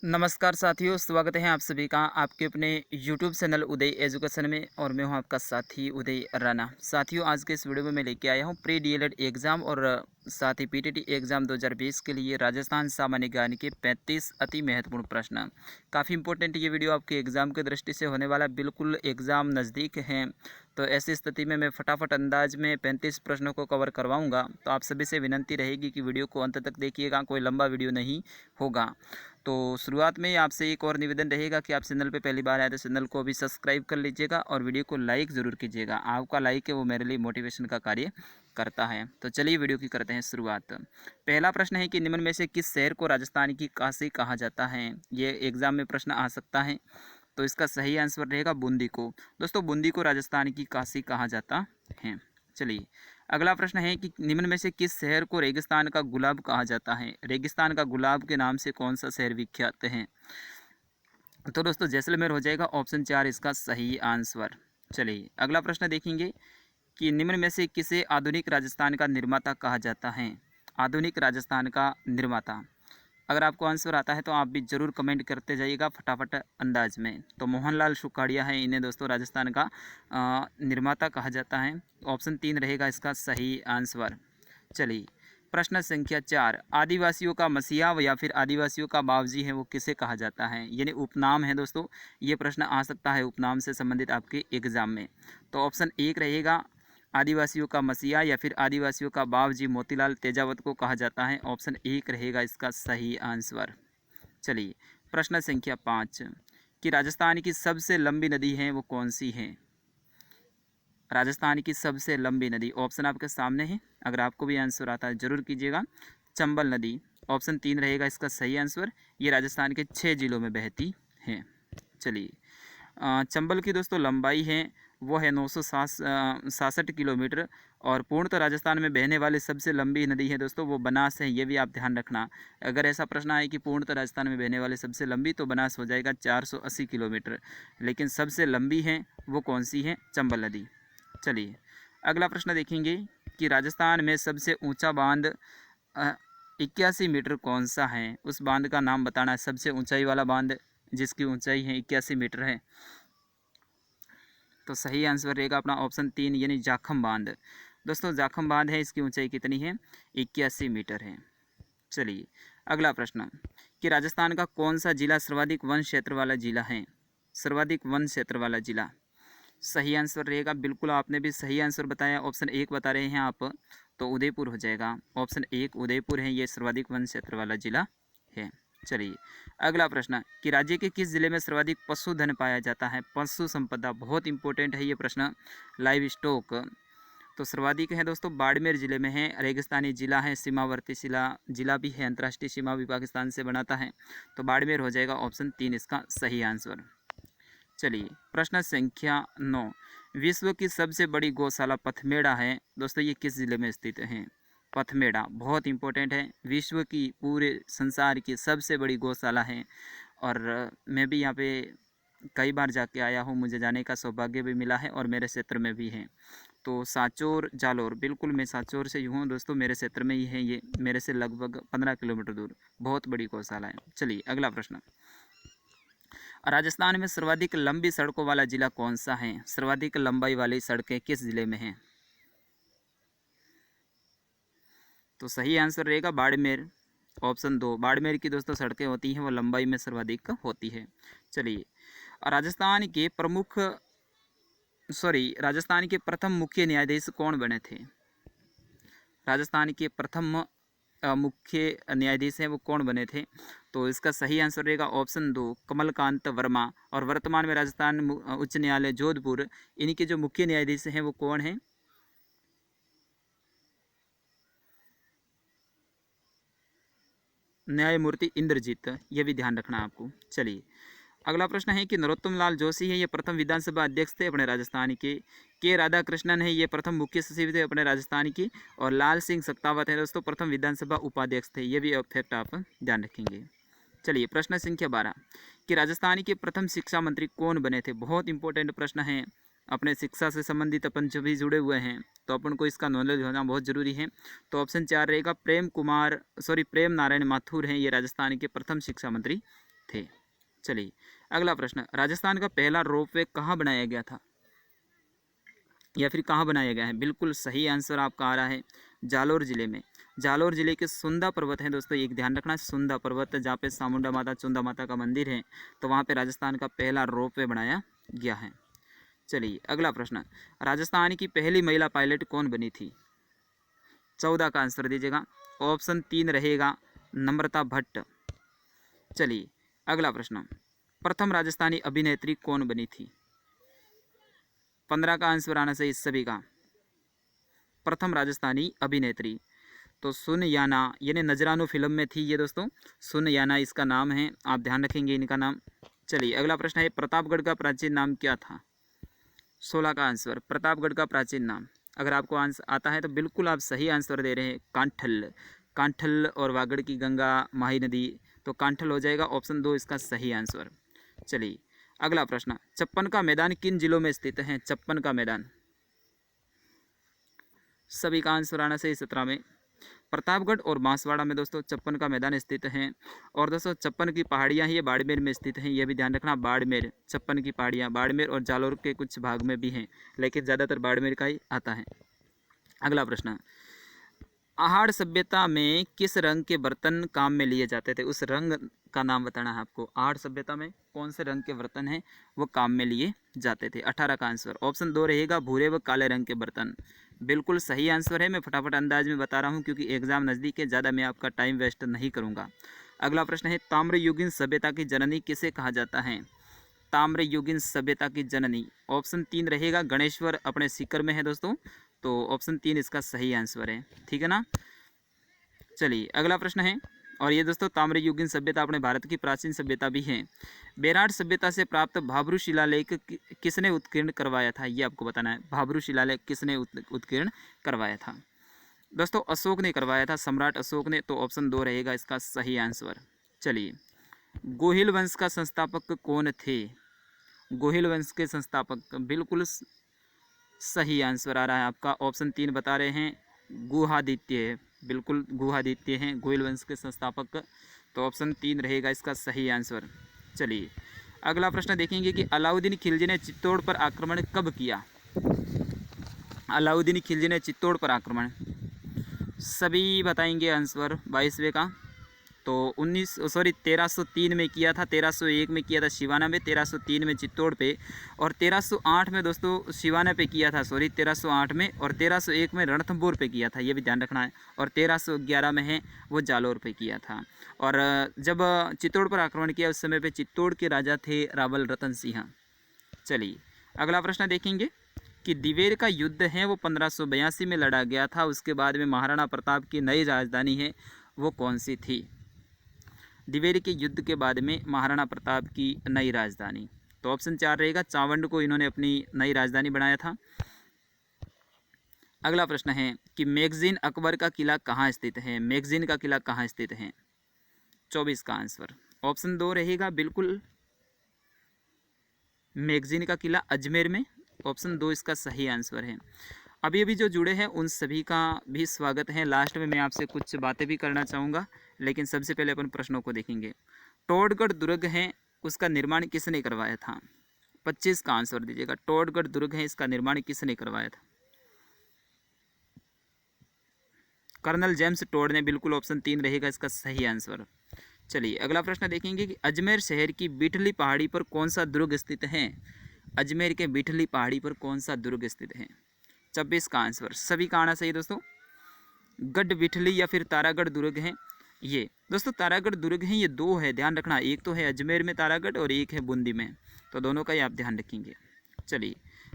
नमस्कार साथियों, स्वागत है आप सभी का आपके अपने YouTube चैनल उदय एजुकेशन में। और मैं हूं आपका साथी उदय राणा। साथियों, आज के इस वीडियो में मैं लेके आया हूं प्री डीएलएड एग्ज़ाम और साथ ही पीटीटी एग्ज़ाम 2020 के लिए राजस्थान सामान्य ज्ञान के 35 अति महत्वपूर्ण प्रश्न। काफ़ी इंपॉर्टेंट ये वीडियो आपके एग्ज़ाम की दृष्टि से होने वाला, बिल्कुल एग्ज़ाम नज़दीक है। तो ऐसी स्थिति में मैं फटाफट अंदाज में 35 प्रश्नों को कवर करवाऊँगा। तो आप सभी से विनंती रहेगी कि वीडियो को अंत तक देखिएगा, कोई लंबा वीडियो नहीं होगा। तो शुरुआत में आपसे एक और निवेदन रहेगा कि आप चैनल पे पहली बार आए तो चैनल को अभी सब्सक्राइब कर लीजिएगा और वीडियो को लाइक ज़रूर कीजिएगा। आपका लाइक है वो मेरे लिए मोटिवेशन का कार्य करता है। तो चलिए वीडियो की करते हैं शुरुआत। पहला प्रश्न है कि निम्न में से किस शहर को राजस्थान की काशी कहा जाता है। ये एग्जाम में प्रश्न आ सकता है। तो इसका सही आंसर रहेगा बूंदी को। दोस्तों, बूंदी को राजस्थान की काशी कहा जाता है। चलिए, अगला प्रश्न है कि निम्न में से किस शहर को रेगिस्तान का गुलाब कहा जाता है। रेगिस्तान का गुलाब के नाम से कौन सा शहर विख्यात है। तो दोस्तों, जैसलमेर हो जाएगा ऑप्शन 4 इसका सही आंसर। चलिए, अगला प्रश्न देखेंगे कि निम्न में से किसे आधुनिक राजस्थान का निर्माता कहा जाता है। आधुनिक राजस्थान का निर्माता, अगर आपको आंसर आता है तो आप भी ज़रूर कमेंट करते जाइएगा फटाफट अंदाज में। तो मोहनलाल सुखाड़िया है, इन्हें दोस्तों राजस्थान का निर्माता कहा जाता है। ऑप्शन 3 रहेगा इसका सही आंसर। चलिए, प्रश्न संख्या 4, आदिवासियों का मसीहा या फिर आदिवासियों का बावजी है वो किसे कहा जाता है। यानी उपनाम है दोस्तों, ये प्रश्न आ सकता है उपनाम से संबंधित आपके एग्जाम में। तो ऑप्शन 1 रहेगा आदिवासियों का मसीहा या फिर आदिवासियों का बावजी मोतीलाल तेजावत को कहा जाता है। ऑप्शन 1 रहेगा इसका सही आंसर। चलिए, प्रश्न संख्या 5 कि राजस्थान की सबसे लंबी नदी है वो कौन सी है। राजस्थान की सबसे लंबी नदी, ऑप्शन आपके सामने है, अगर आपको भी आंसर आता है जरूर कीजिएगा। चंबल नदी, ऑप्शन 3 रहेगा इसका सही आंसर। ये राजस्थान के 6 जिलों में बहती है। चलिए, चंबल की दोस्तों लंबाई है वो है 967 किलोमीटर। और पूर्णतः राजस्थान में बहने वाली सबसे लंबी नदी है दोस्तों वो बनास है, ये भी आप ध्यान रखना। अगर ऐसा प्रश्न आए कि पूर्णतः राजस्थान में बहने वाली सबसे लंबी, तो बनास हो जाएगा 480 किलोमीटर। लेकिन सबसे लंबी है वो कौन सी है, चंबल नदी। चलिए, अगला प्रश्न देखेंगे कि राजस्थान में सबसे ऊंचा बांध 81 मीटर कौन सा है। उस बांध का नाम बताना है, सबसे ऊंचाई वाला बांध जिसकी ऊंचाई है 81 मीटर है। तो सही आंसर रहेगा अपना ऑप्शन 3 यानी जाखम बांध। दोस्तों, जाखम बांध है, इसकी ऊंचाई कितनी है, 81 मीटर है। चलिए, अगला प्रश्न कि राजस्थान का कौन सा जिला सर्वाधिक वन क्षेत्र वाला जिला है। सर्वाधिक वन क्षेत्र वाला जिला, सही आंसर रहेगा, बिल्कुल आपने भी सही आंसर बताया, ऑप्शन 1 बता रहे हैं आप। तो उदयपुर हो जाएगा, ऑप्शन 1 उदयपुर है, ये सर्वाधिक वन क्षेत्र वाला जिला है। चलिए, अगला प्रश्न कि राज्य के किस जिले में सर्वाधिक पशुधन पाया जाता है। पशु संपदा बहुत इंपॉर्टेंट है ये प्रश्न, लाइव स्टॉक। तो सर्वाधिक है दोस्तों बाड़मेर जिले में है, रेगिस्तानी जिला है, सीमावर्ती जिला भी है, अंतर्राष्ट्रीय सीमा भी पाकिस्तान से बनाता है। तो बाड़मेर हो जाएगा ऑप्शन 3 इसका सही आंसर। चलिए, प्रश्न संख्या 9, विश्व की सबसे बड़ी गौशाला पथमेड़ा है दोस्तों, ये किस जिले में स्थित है। पथमेड़ा बहुत इंपॉर्टेंट है, विश्व की पूरे संसार की सबसे बड़ी गौशाला है। और मैं भी यहाँ पे कई बार जाके आया हूँ, मुझे जाने का सौभाग्य भी मिला है और मेरे क्षेत्र में भी है। तो सांचौर जालोर, बिल्कुल मैं सांचौर से ही हूँ दोस्तों, मेरे क्षेत्र में ही है ये, मेरे से लगभग 15 किलोमीटर दूर, बहुत बड़ी गौशाला है। चलिए, अगला प्रश्न, राजस्थान में सर्वाधिक लंबी सड़कों वाला जिला कौन सा है। सर्वाधिक लंबाई वाली सड़कें किस जिले में हैं। तो सही आंसर रहेगा बाड़मेर, ऑप्शन 2। बाड़मेर की दोस्तों सड़कें होती हैं वो लंबाई में सर्वाधिक होती है। चलिए, राजस्थान के राजस्थान के प्रथम मुख्य न्यायाधीश कौन बने थे। राजस्थान के प्रथम मुख्य न्यायाधीश हैं वो कौन बने थे। तो इसका सही आंसर रहेगा ऑप्शन 2 कमलकांत वर्मा। और वर्तमान में राजस्थान उच्च न्यायालय जोधपुर, इनके जो मुख्य न्यायाधीश हैं वो कौन हैं। न्यायमूर्ति इंद्रजीत, ये भी ध्यान रखना आपको। चलिए, अगला प्रश्न है कि नरोत्तम लाल जोशी है, ये प्रथम विधानसभा अध्यक्ष थे अपने राजस्थान के राधाकृष्णन है, ये प्रथम मुख्य सचिव थे अपने राजस्थान की। और लाल सिंह सत्तावत है दोस्तों प्रथम विधानसभा उपाध्यक्ष थे, ये भी फैक्ट आप ध्यान रखेंगे। चलिए, प्रश्न संख्या 12 कि राजस्थान के प्रथम शिक्षा मंत्री कौन बने थे। बहुत इंपॉर्टेंट प्रश्न है, अपने शिक्षा से संबंधित अपन जो भी जुड़े हुए हैं तो अपन को इसका नॉलेज होना बहुत ज़रूरी है। तो ऑप्शन 4 रहेगा प्रेम नारायण माथुर हैं, ये राजस्थान के प्रथम शिक्षा मंत्री थे। चलिए अगला प्रश्न, राजस्थान का पहला रोपवे कहाँ बनाया गया था या फिर कहाँ बनाया गया है? बिल्कुल सही आंसर आपका आ रहा है जालोर जिले में। जालोर जिले के सुंदा पर्वत है दोस्तों, एक ध्यान रखना, सुंदा पर्वत जहाँ पे चामुंडा माता चुंदा माता का मंदिर है, तो वहाँ पे राजस्थान का पहला रोपवे बनाया गया है। चलिए अगला प्रश्न, राजस्थान की पहली महिला पायलट कौन बनी थी? 14 का आंसर दीजिएगा। ऑप्शन 3 रहेगा नम्रता भट्ट। चलिए अगला प्रश्न, प्रथम राजस्थानी अभिनेत्री कौन बनी थी? 15 का आंसर आना चाहिए सभी का। प्रथम राजस्थानी अभिनेत्री तो सुन याना, यानी नजरानो फिल्म में थी ये दोस्तों, सुन याना इसका नाम है, आप ध्यान रखेंगे इनका नाम। चलिए अगला प्रश्न है, प्रतापगढ़ का प्राचीन नाम क्या था? 16 का आंसर, प्रतापगढ़ का प्राचीन नाम। अगर आपको आंसर आता है तो बिल्कुल आप सही आंसर दे रहे हैं, कांठल। कांठल और वागड़ की गंगा माही नदी, तो कांठल हो जाएगा, ऑप्शन 2 इसका सही आंसर। चलिए अगला प्रश्न, चप्पन का मैदान किन जिलों में स्थित है? चप्पन का मैदान, सभी का आंसर आना चाहिए 17 में। प्रतापगढ़ और बांसवाड़ा में दोस्तों चप्पन का मैदान स्थित है। और दोस्तों चप्पन की पहाड़ियाँ ये बाड़मेर में स्थित हैं, ये भी ध्यान रखना, बाड़मेर, चप्पन की पहाड़ियाँ बाड़मेर और जालोर के कुछ भाग में भी हैं, लेकिन ज़्यादातर बाड़मेर का ही आता है। अगला प्रश्न, आहाड़ सभ्यता में किस रंग के बर्तन काम में लिए जाते थे? उस रंग का नाम बताना है आपको। आहाड़ सभ्यता में कौन से रंग के बर्तन हैं वो काम में लिए जाते थे? 18 का आंसर, ऑप्शन 2 रहेगा भूरे व काले रंग के बर्तन। बिल्कुल सही आंसर है, मैं फटाफट अंदाज में बता रहा हूँ क्योंकि एग्जाम नज़दीक है, ज़्यादा मैं आपका टाइम वेस्ट नहीं करूँगा। अगला प्रश्न है, ताम्रयुगीन सभ्यता की जननी किसे कहा जाता है? ताम्रयुगीन सभ्यता की जननी, ऑप्शन 3 रहेगा गणेश्वर, अपने सीकर में है दोस्तों, तो ऑप्शन 3 इसका सही आंसर है, ठीक है ना। चलिए अगला प्रश्न है, और ये दोस्तों ताम्रयुगीन सभ्यता अपने भारत की प्राचीन सभ्यता भी है। बेराट सभ्यता से प्राप्त भाब्रू शिलालेख किसने उत्कीर्ण करवाया था? ये आपको बताना है, भाब्रू शिलालेख किसने उत्कीर्ण करवाया था? दोस्तों अशोक ने करवाया था, सम्राट अशोक ने, तो ऑप्शन 2 रहेगा इसका सही आंसर। चलिए गोहिल वंश का संस्थापक कौन थे? गोहिल वंश के संस्थापक, बिल्कुल सही आंसर आ रहा है आपका, ऑप्शन 3 बता रहे हैं गुहादित्य है, बिल्कुल गुहादित्य हैं गोहिल वंश के संस्थापक, तो ऑप्शन 3 रहेगा इसका सही आंसर। चलिए अगला प्रश्न देखेंगे कि अलाउद्दीन खिलजी ने चित्तौड़ पर आक्रमण कब किया? अलाउद्दीन खिलजी ने चित्तौड़ पर आक्रमण, सभी बताएंगे आंसर 22वें का, तो 1303 में किया था, 1301 में किया था शिवाना में, 1303 में चित्तौड़ पे, और 1308 में दोस्तों शिवाना पे किया था, 1308 में, और 1301 में रणथंभौर पे किया था, ये भी ध्यान रखना है, और 1311 में है वो जालोर पे किया था। और जब चित्तौड़ पर आक्रमण किया उस समय पे चित्तौड़ के राजा थे रावल रतन सिंह। चलिए अगला प्रश्न देखेंगे कि दिवेर का युद्ध है वो 1582 में लड़ा गया था, उसके बाद में महाराणा प्रताप की नई राजधानी है वो कौन सी थी? दिवेर के युद्ध के बाद में महाराणा प्रताप की नई राजधानी, तो ऑप्शन 4 रहेगा चावंड को इन्होंने अपनी नई राजधानी बनाया था। अगला प्रश्न है कि मैगजीन अकबर का किला कहाँ स्थित है? मैगजीन का किला कहाँ स्थित है? 24 का आंसर, ऑप्शन 2 रहेगा बिल्कुल मैगजीन का किला अजमेर में, ऑप्शन 2 इसका सही आंसर है। अभी अभी जो जुड़े हैं उन सभी का भी स्वागत है। लास्ट में मैं आपसे कुछ बातें भी करना चाहूँगा, लेकिन सबसे पहले अपन प्रश्नों को देखेंगे। टोडगढ़ दुर्ग है उसका निर्माण किसने करवाया था? 25 का आंसर दीजिएगा। टोडगढ़ दुर्ग है इसका निर्माण किसने करवाया था? कर्नल जेम्स टोड ने, बिल्कुल ऑप्शन 3 रहेगा इसका सही आंसर। चलिए अगला प्रश्न देखेंगे कि अजमेर शहर की बिठली पहाड़ी पर कौन सा दुर्ग स्थित है? अजमेर के बिठली पहाड़ी पर कौन सा दुर्ग स्थित है? 26 का आंसर, सभी का आना सही दोस्तों। गढ़ बिठली या फिर तारागढ़ दुर्ग है ये दोस्तों, तारागढ़ दुर्ग है ये, 2 है, ध्यान रखना, एक तो है अजमेर में तारागढ़ और एक है बूंदी में, तो दोनों का ही आप ध्यान रखेंगे। चलिए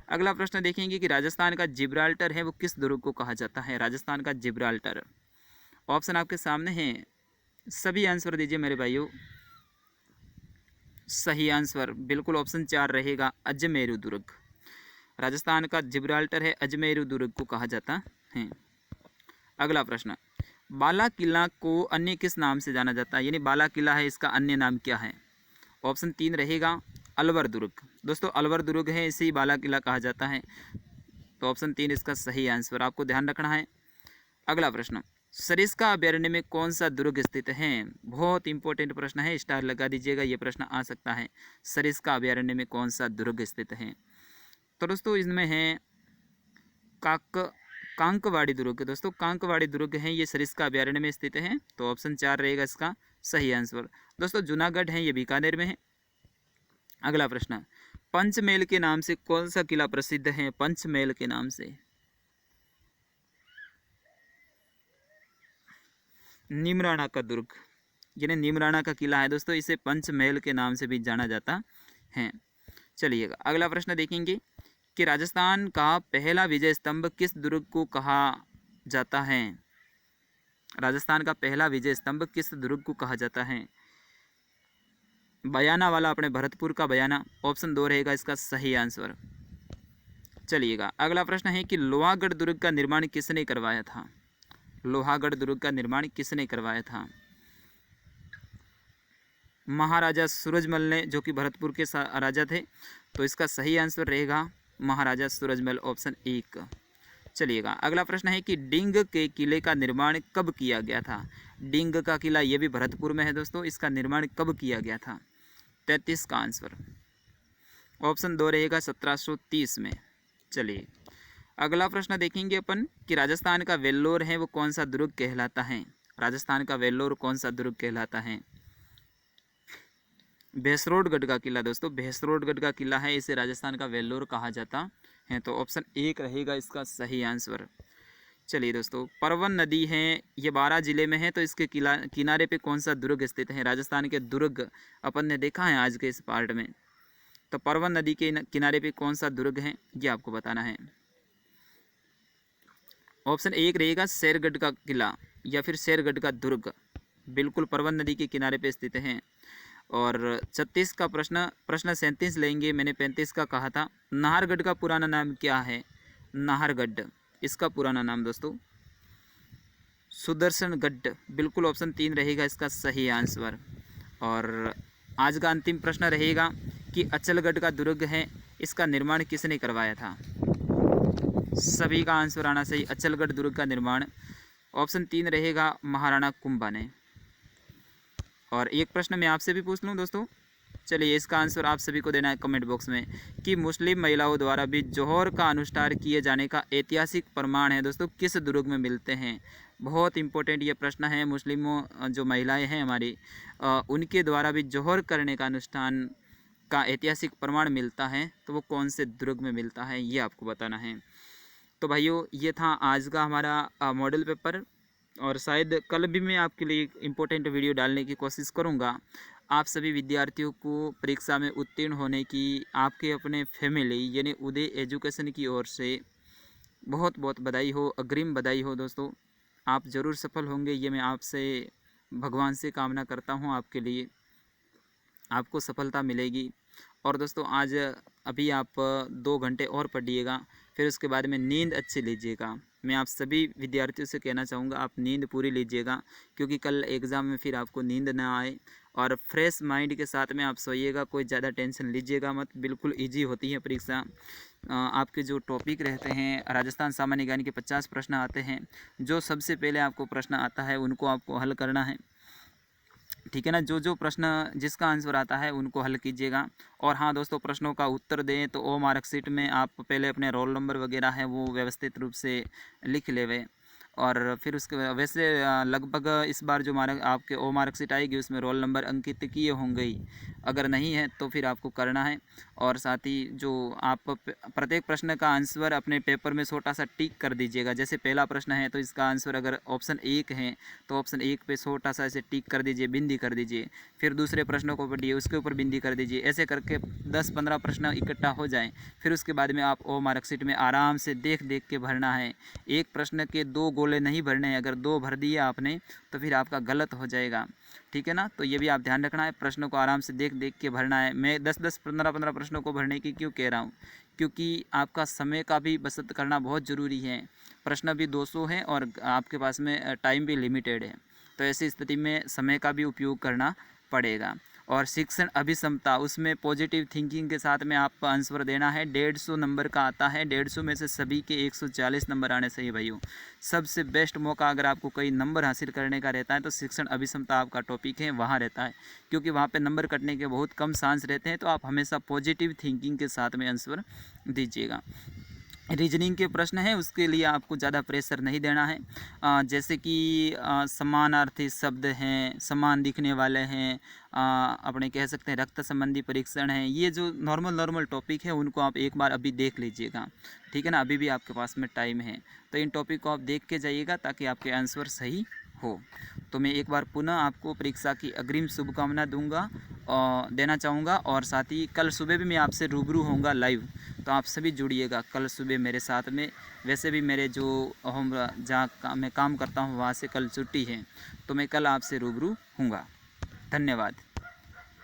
अगला प्रश्न देखेंगे कि राजस्थान का जिब्राल्टर है वो किस दुर्ग को कहा जाता है? राजस्थान का जिब्राल्टर, ऑप्शन आपके सामने हैं, सभी आंसर दीजिए मेरे भाइयों। सही आंसर बिल्कुल ऑप्शन 4 रहेगा अजमेरू दुर्ग। राजस्थान का जिब्राल्टर है, अजमेरू दुर्ग को कहा जाता है। अगला प्रश्न, बाला किला को अन्य किस नाम से जाना जाता है? यानी बाला किला है इसका अन्य नाम क्या है? ऑप्शन 3 रहेगा अलवर दुर्ग। दोस्तों अलवर दुर्ग है, इसे ही बाला किला कहा जाता है, तो ऑप्शन 3 इसका सही आंसर, आपको ध्यान रखना है। अगला प्रश्न, सरिस्का अभयारण्य में कौन सा दुर्ग स्थित है? बहुत इंपॉर्टेंट प्रश्न है, स्टार लगा दीजिएगा, ये प्रश्न आ सकता है। सरिस्का अभयारण्य में कौन सा दुर्ग स्थित है? तो दोस्तों इसमें है कांकवाड़ी दुर्ग। दोस्तों कांकवाड़ी दुर्ग है, ये सरिस्का अभयारण्य में स्थित है। तो ऑप्शन 4 रहेगा इसका सही आंसर। दोस्तों जूनागढ़ है, ये बीकानेर में है। अगला प्रश्न, पंचमहल के नाम से कौन सा किला प्रसिद्ध है? पंचमहल के नाम से नीमराणा का दुर्ग, यानी नीमराणा का किला है दोस्तों, इसे पंचमहल के नाम से भी जाना जाता है। चलिएगा अगला प्रश्न देखेंगे कि राजस्थान का पहला विजय स्तंभ किस दुर्ग को कहा जाता है? राजस्थान का पहला विजय स्तंभ किस दुर्ग को कहा जाता है? बयाना वाला, अपने भरतपुर का बयाना, ऑप्शन 2 रहेगा इसका सही आंसर। चलिएगा अगला प्रश्न है कि लोहागढ़ दुर्ग का निर्माण किसने करवाया था? लोहागढ़ दुर्ग का निर्माण किसने करवाया था? महाराजा सूरजमल ने, जो कि भरतपुर के राजा थे। तो इसका सही आंसर रहेगा महाराजा सूरजमल, ऑप्शन 1। चलिएगा अगला प्रश्न है कि डिंग के किले का निर्माण कब किया गया था? डिंग का किला, ये भी भरतपुर में है दोस्तों, इसका निर्माण कब किया गया था? 33 का आंसर, ऑप्शन 2 रहेगा 1730 में। चलिए अगला प्रश्न देखेंगे अपन कि राजस्थान का वेल्लोर है वो कौन सा दुर्ग कहलाता है? राजस्थान का वेल्लोर कौन सा दुर्ग कहलाता है? भैंसरोडगढ़ का किला दोस्तों, भैंसरोडगढ़ का किला है, इसे राजस्थान का वेल्लोर कहा जाता है। तो ऑप्शन 1 रहेगा इसका सही आंसर। चलिए दोस्तों, परवन नदी है, ये 12 जिले में है। तो इसके किनारे पे कौन सा दुर्ग स्थित है? राजस्थान के दुर्ग अपन ने देखा है आज के इस पार्ट में। तो परवन नदी के किनारे पे कौन सा दुर्ग है, ये आपको बताना है। ऑप्शन 1 रहेगा शेरगढ़ का किला या फिर शेरगढ़ का दुर्ग, बिल्कुल परवन नदी के किनारे पे स्थित है। और 36 का प्रश्न 37 लेंगे, मैंने 35 का कहा था। नाहरगढ़ का पुराना नाम क्या है? नाहरगढ़, इसका पुराना नाम दोस्तों सुदर्शनगढ़, बिल्कुल ऑप्शन 3 रहेगा इसका सही आंसर। और आज का अंतिम प्रश्न रहेगा कि अचलगढ़ का दुर्ग है, इसका निर्माण किसने करवाया था? सभी का आंसर आना सही। अचलगढ़ दुर्ग का निर्माण, ऑप्शन 3 रहेगा महाराणा कुंभा ने। और एक प्रश्न मैं आपसे भी पूछ लूँ दोस्तों, चलिए इसका आंसर आप सभी को देना है कमेंट बॉक्स में कि मुस्लिम महिलाओं द्वारा भी जोहर का अनुष्ठान किए जाने का ऐतिहासिक प्रमाण है दोस्तों किस दुर्ग में मिलते हैं? बहुत इंपॉर्टेंट ये प्रश्न है। मुस्लिमों जो महिलाएं हैं हमारी, उनके द्वारा भी जोहर करने का अनुष्ठान का ऐतिहासिक प्रमाण मिलता है, तो वो कौन से दुर्ग में मिलता है, ये आपको बताना है। तो भाइयों ये था आज का हमारा मॉडल पेपर, और शायद कल भी मैं आपके लिए एक इम्पोर्टेंट वीडियो डालने की कोशिश करूंगा। आप सभी विद्यार्थियों को परीक्षा में उत्तीर्ण होने की आपके अपने फैमिली यानी उदय एजुकेशन की ओर से बहुत बहुत बधाई हो, अग्रिम बधाई हो दोस्तों। आप ज़रूर सफल होंगे, ये मैं आपसे भगवान से कामना करता हूँ। आपके लिए आपको सफलता मिलेगी। और दोस्तों आज अभी आप 2 घंटे और पढ़िएगा, फिर उसके बाद में नींद अच्छी लीजिएगा। मैं आप सभी विद्यार्थियों से कहना चाहूँगा आप नींद पूरी लीजिएगा, क्योंकि कल एग्ज़ाम में फिर आपको नींद ना आए। और फ्रेश माइंड के साथ में आप सोइएगा, कोई ज़्यादा टेंशन लीजिएगा मत, बिल्कुल इजी होती है परीक्षा। आपके जो टॉपिक रहते हैं, राजस्थान सामान्य ज्ञान के 50 प्रश्न आते हैं, जो सबसे पहले आपको प्रश्न आता है उनको आपको हल करना है, ठीक है ना। जो प्रश्न जिसका आंसर आता है उनको हल कीजिएगा। और हाँ दोस्तों, प्रश्नों का उत्तर दें तो ओ मार्कशीट में आप पहले अपने रोल नंबर वगैरह है वो व्यवस्थित रूप से लिख लेवे, और फिर उसके वैसे लगभग इस बार जो आपके ओ मार्कशीट आएगी उसमें रोल नंबर अंकित किए होंगे ही, अगर नहीं है तो फिर आपको करना है। और साथ ही जो आप प्रत्येक प्रश्न का आंसर अपने पेपर में छोटा सा टिक कर दीजिएगा। जैसे पहला प्रश्न है तो इसका आंसर अगर ऑप्शन 1 है तो ऑप्शन 1 पे छोटा सा ऐसे टिक कर दीजिए, बिंदी कर दीजिए। फिर दूसरे प्रश्नों को पढ़िए, उसके ऊपर बिंदी कर दीजिए। ऐसे करके 10-15 प्रश्न इकट्ठा हो जाएं, फिर उसके बाद में आप ओ मार्कशीट में आराम से देख देख के भरना है। एक प्रश्न के 2 गोले नहीं भरने हैं, अगर 2 भर दिए आपने तो फिर आपका गलत हो जाएगा, ठीक है ना। तो ये भी आप ध्यान रखना है, प्रश्नों को आराम से देख देख के भरना है। मैं 10-10, 15-15 प्रश्नों को भरने की क्यों कह रहा हूँ, क्योंकि आपका समय का भी बचत करना बहुत ज़रूरी है। प्रश्न भी 200 है और आपके पास में टाइम भी लिमिटेड है, तो ऐसी स्थिति में समय का भी उपयोग करना पड़ेगा। और शिक्षण अभिक्षमता, उसमें पॉजिटिव थिंकिंग के साथ में आपको आंसर देना है। 150 नंबर का आता है, 150 में से सभी के 140 नंबर आने चाहिए भाइयों। सबसे बेस्ट मौका अगर आपको कोई नंबर हासिल करने का रहता है तो शिक्षण अभिक्षमता आपका टॉपिक है, वहाँ रहता है, क्योंकि वहाँ पे नंबर कटने के बहुत कम चांस रहते हैं। तो आप हमेशा पॉजिटिव थिंकिंग के साथ में आंसर दीजिएगा। रीजनिंग के प्रश्न हैं, उसके लिए आपको ज़्यादा प्रेशर नहीं देना है। जैसे कि समानार्थी शब्द हैं, समान दिखने वाले हैं, अपने कह सकते हैं रक्त संबंधी परीक्षण हैं, ये जो नॉर्मल टॉपिक है उनको आप एक बार अभी देख लीजिएगा, ठीक है ना। अभी भी आपके पास में टाइम है, तो इन टॉपिक को आप देख के जाइएगा ताकि आपके आंसर सही हो। तो मैं एक बार पुनः आपको परीक्षा की अग्रिम शुभकामना देना चाहूँगा, और साथ ही कल सुबह भी मैं आपसे रूबरू होऊंगा लाइव, तो आप सभी जुड़िएगा कल सुबह मेरे साथ में। वैसे भी मेरे जो हम जहाँ मैं काम करता हूँ वहाँ से कल छुट्टी है, तो मैं कल आपसे रूबरू हूँगा। धन्यवाद।